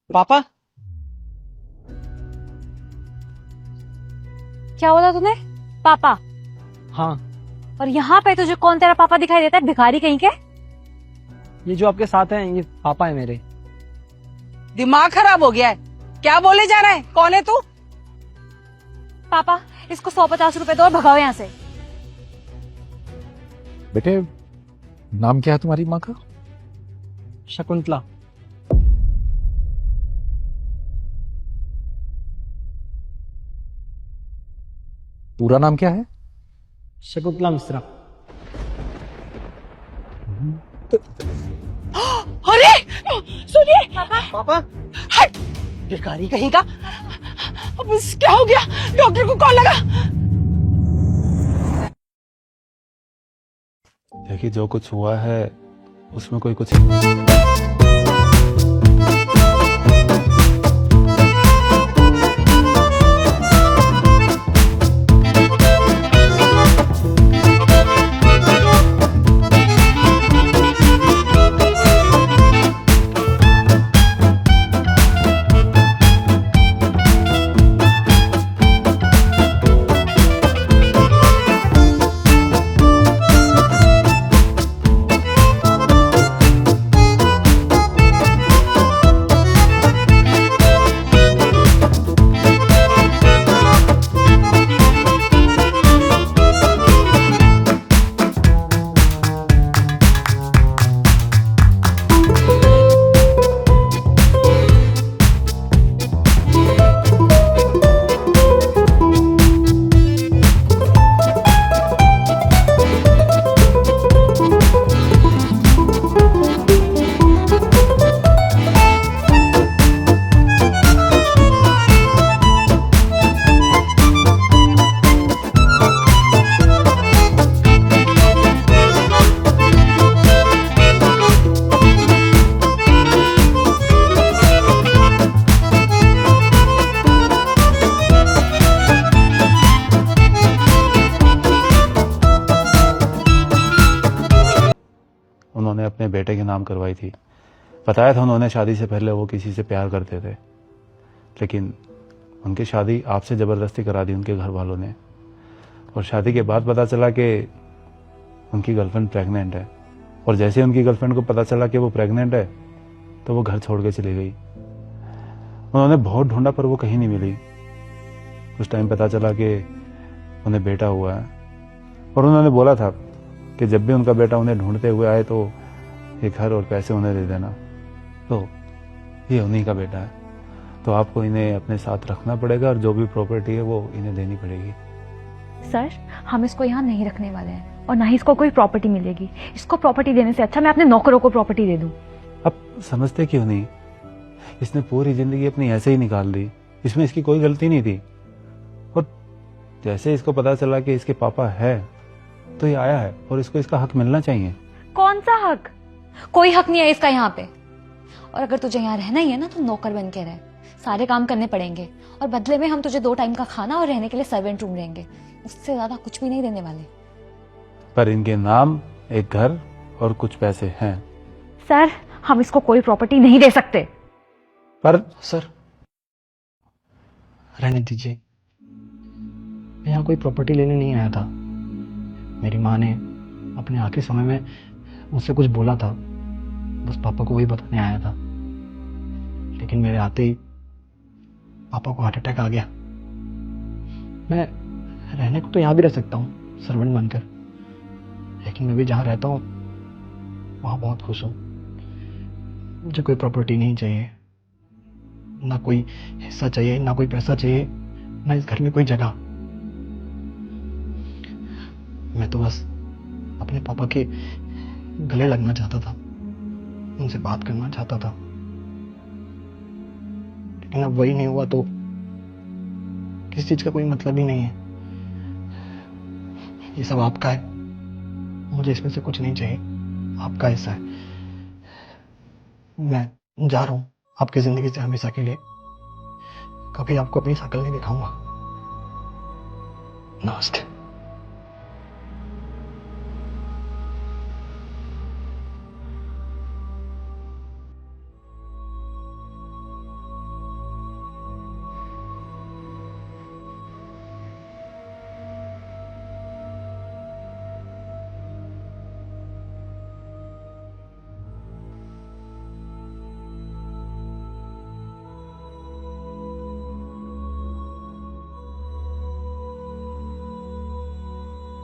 पापा। क्या बोला तूने? पापा? हाँ, और यहाँ पे तुझे कौन तेरा पापा दिखाई देता है? भिखारी कहीं के। ये जो आपके साथ हैं ये पापा है मेरे। दिमाग खराब हो गया है, क्या बोले जा रहा है? कौन है तू? पापा, इसको 150 रुपए दो और भगाओ यहाँ से। बेटे, नाम क्या है तुम्हारी माँ का? शकुंतला। पूरा नाम क्या है? शकुंतला मिश्रा। अरे सुनिए पापा। हट, भिखारी कहीं का। अब क्या हो गया? डॉक्टर को कॉल लगा। देखिए, जो कुछ हुआ है उसमें कोई कुछ उन्होंने अपने बेटे के नाम करवाई थी। बताया था उन्होंने शादी से पहले वो किसी से प्यार करते थे, लेकिन उनकी शादी आपसे ज़बरदस्ती करा दी उनके घर वालों ने। और शादी के बाद पता चला कि उनकी गर्लफ्रेंड प्रेग्नेंट है। और जैसे ही उनकी गर्लफ्रेंड को पता चला कि वो प्रेग्नेंट है तो वो घर छोड़ के चली गई। उन्होंने बहुत ढूंढा पर वो कहीं नहीं मिली। उस टाइम पता चला कि उन्हें बेटा हुआ है और उन्होंने बोला था कि जब भी उनका बेटा उन्हें ढूंढते हुए आए तो ये घर और पैसे उन्हें दे देना। तो ये उन्हीं का बेटा है, तो आपको इन्हें अपने साथ रखना पड़ेगा और जो भी प्रॉपर्टी है वो इन्हें देनी पड़ेगी। सर, हम इसको यहाँ नहीं रखने वाले हैं और ना ही इसको कोई प्रॉपर्टी मिलेगी। इसको प्रॉपर्टी देने से अच्छा मैं अपने नौकरों को प्रॉपर्टी दे दूं। अब समझते क्यों नहीं? इसने पूरी जिंदगी अपनी ऐसे ही निकाल दी, इसमें इसकी कोई गलती नहीं थी। और जैसे इसको पता चला कि इसके पापा है तो ये आया है और इसको इसका हक मिलना चाहिए। कौन सा हक? कोई हक नहीं है इसका यहाँ पे। और अगर तुझे यहाँ रहना ही है ना तो नौकर बन के रह। सारे काम करने पड़ेंगे और बदले में हम तुझे 2 टाइम का खाना और रहने के लिए सर्वेंट रूम देंगे। उससे ज्यादा कुछ भी नहीं देने वाले। पर इनके नाम एक घर और कुछ पैसे हैं। सर, हम इसको कोई प्रॉपर्टी नहीं दे सकते। पर सर, रहने दीजिए। मैं यहाँ कोई प्रॉपर्टी लेने नहीं आया था। मेरी माँ ने अपने आखिरी समय में मुझसे कुछ बोला था, बस पापा को वही बताने आया था। लेकिन मेरे आते ही पापा को हार्ट अटैक आ गया। मैं रहने को तो यहाँ भी रह सकता हूँ सर्वेंट बनकर, लेकिन मैं भी जहाँ रहता हूँ वहाँ बहुत खुश हूँ। मुझे कोई प्रॉपर्टी नहीं चाहिए, ना कोई हिस्सा चाहिए, ना कोई पैसा चाहिए, ना इस घर में कोई जगह। मैं तो बस अपने पापा के गले लगना चाहता था, उनसे बात करना चाहता था। लेकिन अब वही नहीं हुआ तो किसी चीज का कोई मतलब ही नहीं है। ये सब आपका है, मुझे इसमें से कुछ नहीं चाहिए, आपका हिस्सा है। मैं जा रहा हूं आपकी जिंदगी से हमेशा के लिए। कभी आपको अपनी शक्ल नहीं दिखाऊंगा। नमस्ते।